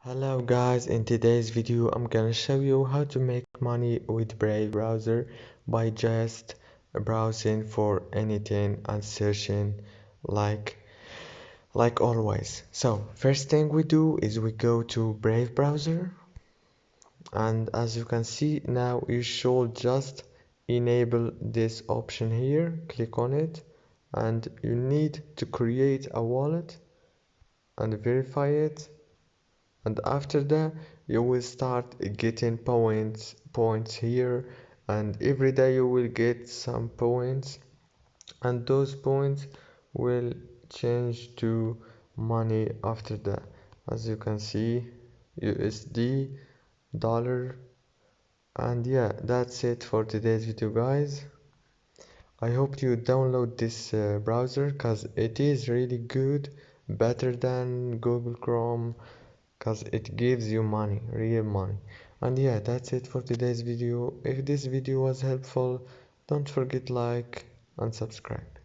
Hello guys, in today's video I'm gonna show you how to make money with Brave browser by just browsing for anything and searching like always. So first thing we do is we go to Brave browser, and as you can see now you should just enable this option here. Click on it and you need to create a wallet and verify it, and after that you will start getting points here, and every day you will get some points, and those points will change to money after that. As you can see, USD, dollar. And yeah, that's it for today's video guys. I hope you download this browser because it is really good, better than Google Chrome, because it gives you money, real money. And yeah, that's it for today's video. If this video was helpful, don't forget like and subscribe.